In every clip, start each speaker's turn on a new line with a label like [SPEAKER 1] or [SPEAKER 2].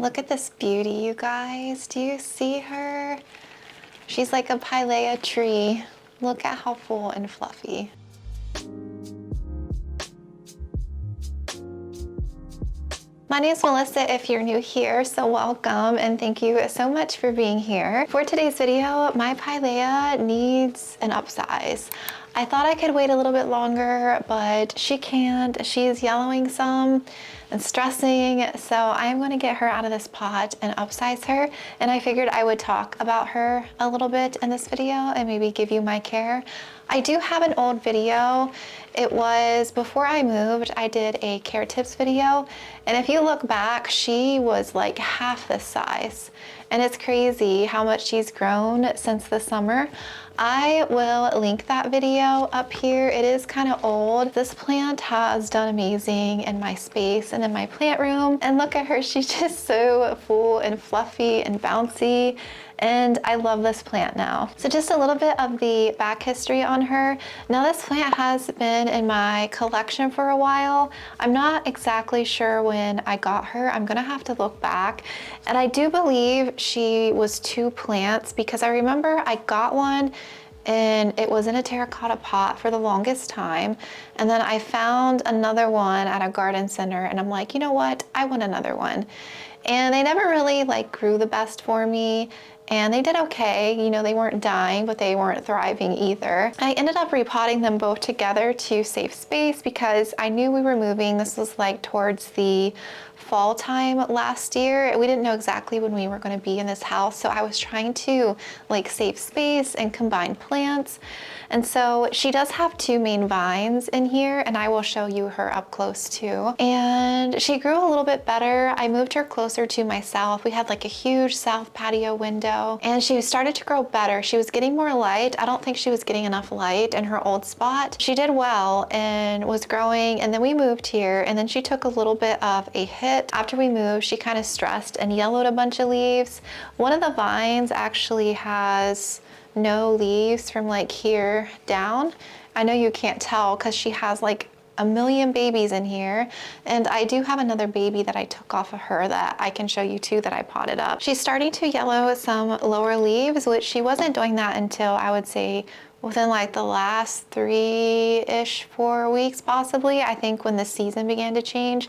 [SPEAKER 1] Look at this beauty, you guys. Do you see her? She's like a Pilea tree. Look at how full and fluffy. My name is Melissa if you're new here, so welcome and thank you so much for being here. For today's video, my Pilea needs an upsize. I thought I could wait a little bit longer, but she can't. She's yellowing some and stressing, so I'm gonna get her out of this pot and upsize her. And I figured I would talk about her a little bit in this video and maybe give you my care. I do have an old video. It was before I moved. I did a care tips video, and if you look back, she was like half this size. And it's crazy how much she's grown since the summer. I will link that video up here. It is kind of old. This plant has done amazing in my space and in my plant room. And look at her, she's just so full and fluffy and bouncy. And I love this plant now. So just a little bit of the back history on her. Now this plant has been in my collection for a while. I'm not exactly sure when I got her. I'm gonna have to look back. And I do believe she was 2 plants because I remember I got one and it was in a terracotta pot for the longest time. And then I found another one at a garden center and I'm like, you know what? I want another one. And they never really like grew the best for me. And they did okay, you know, they weren't dying, but they weren't thriving either. I ended up repotting them both together to save space because I knew we were moving. This was like towards the fall time last year. We didn't know exactly when we were going to be in this house, so I was trying to like save space and combine plants. And so she does have 2 main vines in here, and I will show you her up close too. And she grew a little bit better. I moved her closer to myself. We had like a huge south patio window, and she started to grow better. She was getting more light. I don't think she was getting enough light in her old spot. She did well and was growing, and then we moved here, and then she took a little bit of a hit. After we moved, she kind of stressed and yellowed a bunch of leaves. One of the vines actually has no leaves from like here down. I know you can't tell because she has like a million babies in here, and I do have another baby that I took off of her that I can show you too that I potted up. She's starting to yellow some lower leaves, which she wasn't doing that until I would say within like the last 3-ish, 4 weeks possibly, I think, when the season began to change.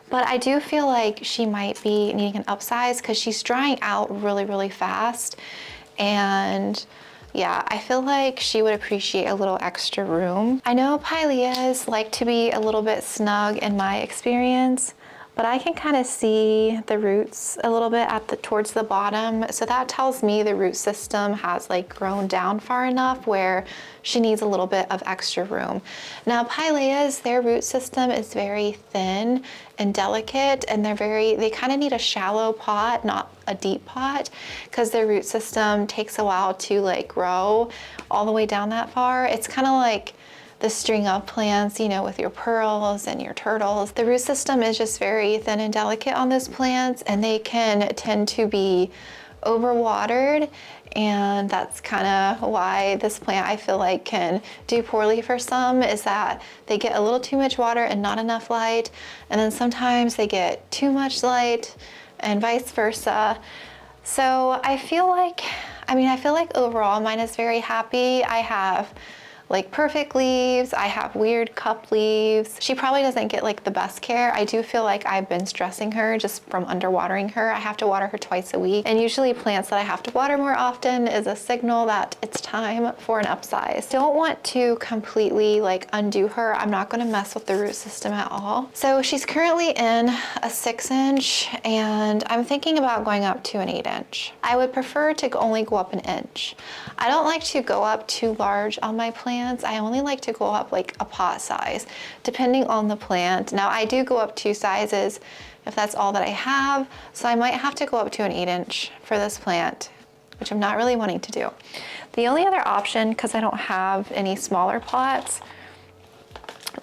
[SPEAKER 1] But I do feel like she might be needing an upsize because she's drying out really, really fast. And yeah, I feel like she would appreciate a little extra room. I know Pileas like to be a little bit snug in my experience, but I can kind of see the roots a little bit towards the bottom. So that tells me the root system has like grown down far enough where she needs a little bit of extra room. Now Pileas, their root system is very thin and delicate, and they kind of need a shallow pot, not a deep pot, because their root system takes a while to like grow all the way down that far. It's kind of like the string of plants, you know, with your pearls and your turtles. The root system is just very thin and delicate on those plants, and they can tend to be overwatered, and that's kind of why this plant I feel like can do poorly for some, is that they get a little too much water and not enough light, and then sometimes they get too much light and vice versa. So I feel like overall mine is very happy. I have like perfect leaves, I have weird cup leaves. She probably doesn't get like the best care. I do feel like I've been stressing her just from underwatering her. I have to water her twice a week, and usually plants that I have to water more often is a signal that it's time for an upsize. Don't want to completely like undo her. I'm not going to mess with the root system at all. So she's currently in a 6-inch, and I'm thinking about going up to an 8-inch. I would prefer to only go up an inch. I don't like to go up too large on my plants. I only like to go up like a pot size, depending on the plant. Now I do go up 2 sizes if that's all that I have, so I might have to go up to an 8-inch for this plant, which I'm not really wanting to do. The only other option, because I don't have any smaller pots,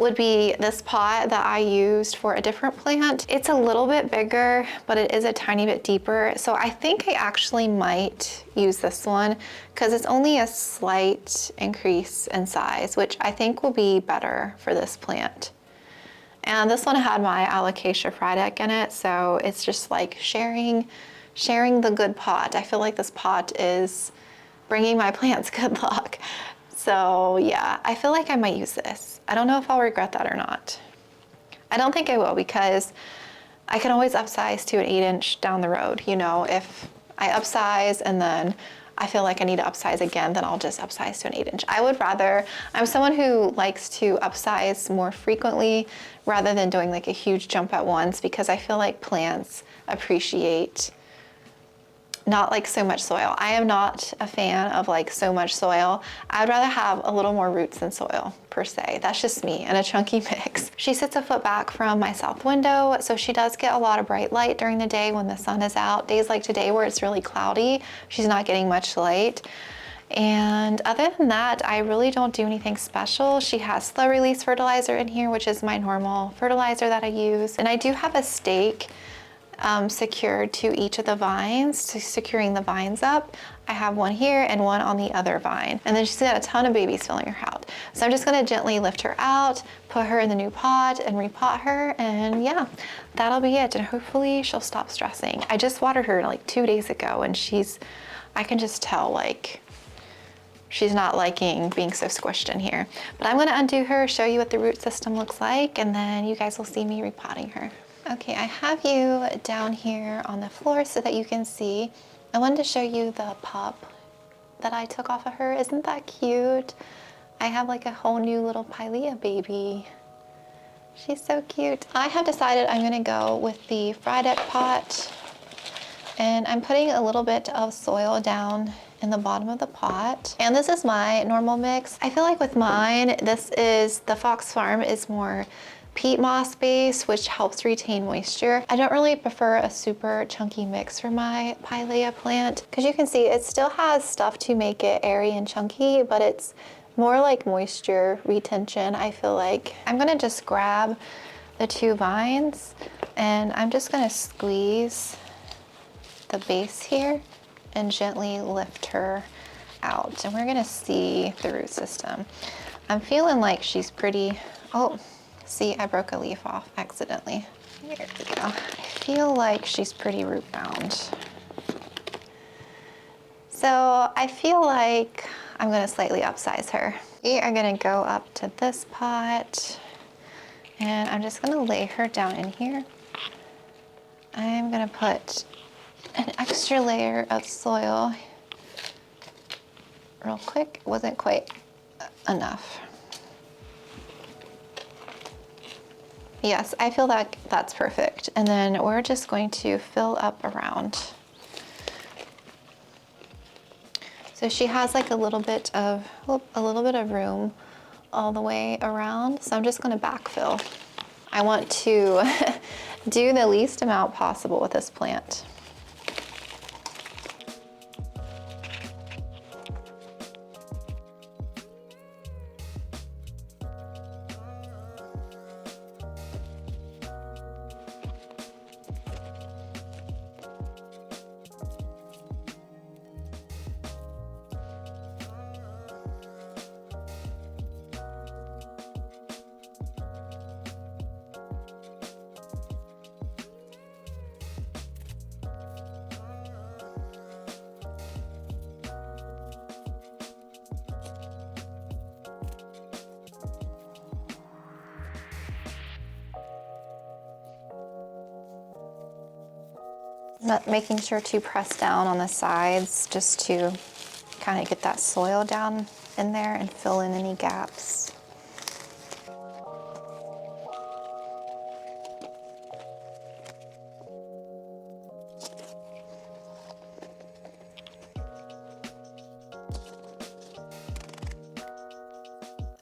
[SPEAKER 1] would be this pot that I used for a different plant. It's a little bit bigger, but it is a tiny bit deeper. So I think I actually might use this one because it's only a slight increase in size, which I think will be better for this plant. And this one had my alocasia frydek in it, so it's just like sharing the good pot. I feel like this pot is bringing my plants good luck. So yeah, I feel like I might use this. I don't know if I'll regret that or not. I don't think I will, because I can always upsize to an 8-inch down the road. You know, if I upsize and then I feel like I need to upsize again, then I'll just upsize to an 8-inch. I would rather, I'm someone who likes to upsize more frequently rather than doing like a huge jump at once, because I feel like plants appreciate not like so much soil. I am not a fan of like so much soil. I'd rather have a little more roots than soil per se. That's just me, and a chunky mix. She sits a foot back from my south window, so she does get a lot of bright light during the day when the sun is out. Days like today where it's really cloudy, she's not getting much light. And other than that, I really don't do anything special. She has slow release fertilizer in here, which is my normal fertilizer that I use. And I do have a stake secured to each of the vines, securing the vines up. I have one here and one on the other vine. And then she's got a ton of babies filling her out. So I'm just gonna gently lift her out, put her in the new pot and repot her, and yeah, that'll be it. And hopefully she'll stop stressing. I just watered her like 2 days ago, and I can just tell like she's not liking being so squished in here. But I'm gonna undo her, show you what the root system looks like, and then you guys will see me repotting her. Okay, I have you down here on the floor so that you can see. I wanted to show you the pup that I took off of her. Isn't that cute? I have like a whole new little Pilea baby. She's so cute. I have decided I'm gonna go with the frydek pot, and I'm putting a little bit of soil down in the bottom of the pot. And this is my normal mix. I feel like with mine, the Fox Farm is more peat moss base, which helps retain moisture. I don't really prefer a super chunky mix for my Pilea plant, because you can see it still has stuff to make it airy and chunky, but it's more like moisture retention, I feel like. I'm gonna just grab the 2 vines, and I'm just gonna squeeze the base here and gently lift her out. And we're gonna see the root system. I'm feeling like she's pretty, oh, see, I broke a leaf off accidentally. There we go. I feel like she's pretty root bound. So I feel like I'm gonna slightly upsize her. We are gonna go up to this pot, and I'm just gonna lay her down in here. I'm gonna put an extra layer of soil real quick. It wasn't quite enough. Yes, I feel that that's perfect. And then we're just going to fill up around. So she has like a little bit of room all the way around. So I'm just gonna backfill. I want to do the least amount possible with this plant. Making sure to press down on the sides just to kind of get that soil down in there and fill in any gaps.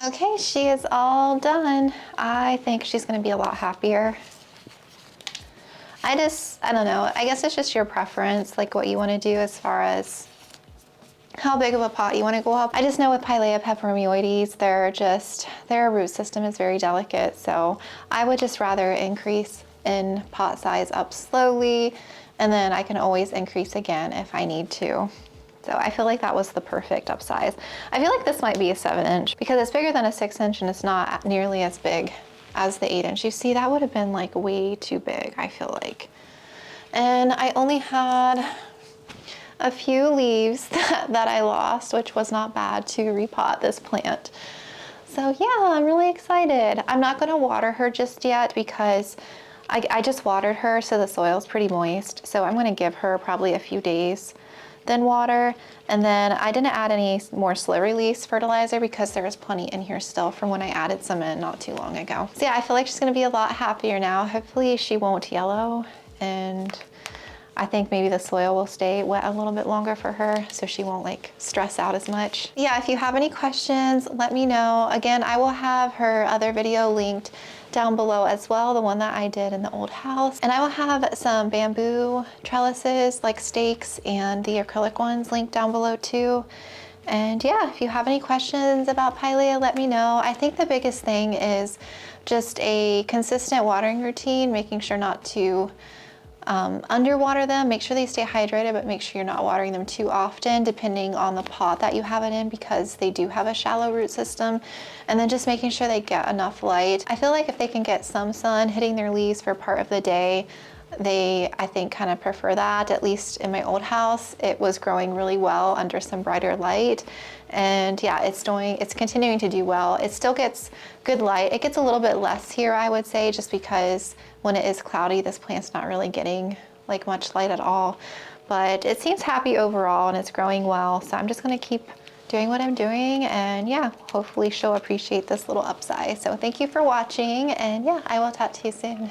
[SPEAKER 1] Okay, she is all done. I think she's gonna be a lot happier. I don't know, I guess it's just your preference, like what you wanna do as far as how big of a pot you wanna go up. I just know with Pilea Peperomioides, their root system is very delicate, so I would just rather increase in pot size up slowly, and then I can always increase again if I need to. So I feel like that was the perfect upsize. I feel like this might be a 7-inch because it's bigger than a 6-inch and it's not nearly as big as the 8-inch. You see, that would have been like way too big, I feel like. And I only had a few leaves that I lost, which was not bad to repot this plant. So yeah, I'm really excited. I'm not gonna water her just yet because I just watered her, so the soil's pretty moist. So I'm gonna give her probably a few days, then water. And then I didn't add any more slow release fertilizer because there was plenty in here still from when I added some in not too long ago. So yeah, I feel like she's gonna be a lot happier now. Hopefully she won't yellow, and I think maybe the soil will stay wet a little bit longer for her so she won't like stress out as much. Yeah, if you have any questions, let me know. Again, I will have her other video linked down below as well, the one that I did in the old house. And I will have some bamboo trellises like stakes and the acrylic ones linked down below too. And yeah, if you have any questions about Pilea, let me know. I think the biggest thing is just a consistent watering routine, making sure not to underwater them. Make sure they stay hydrated, but make sure you're not watering them too often depending on the pot that you have it in, because they do have a shallow root system. And then just making sure they get enough light. I feel like if they can get some sun hitting their leaves for part of the day, they, I think, kind of prefer that. At least in my old house, it was growing really well under some brighter light. And yeah, it's continuing to do well. It still gets good light. It gets a little bit less here, I would say, just because when it is cloudy, this plant's not really getting like much light at all. But it seems happy overall and it's growing well. So I'm just gonna keep doing what I'm doing, and yeah, hopefully she'll appreciate this little upsize. So thank you for watching, and yeah, I will talk to you soon.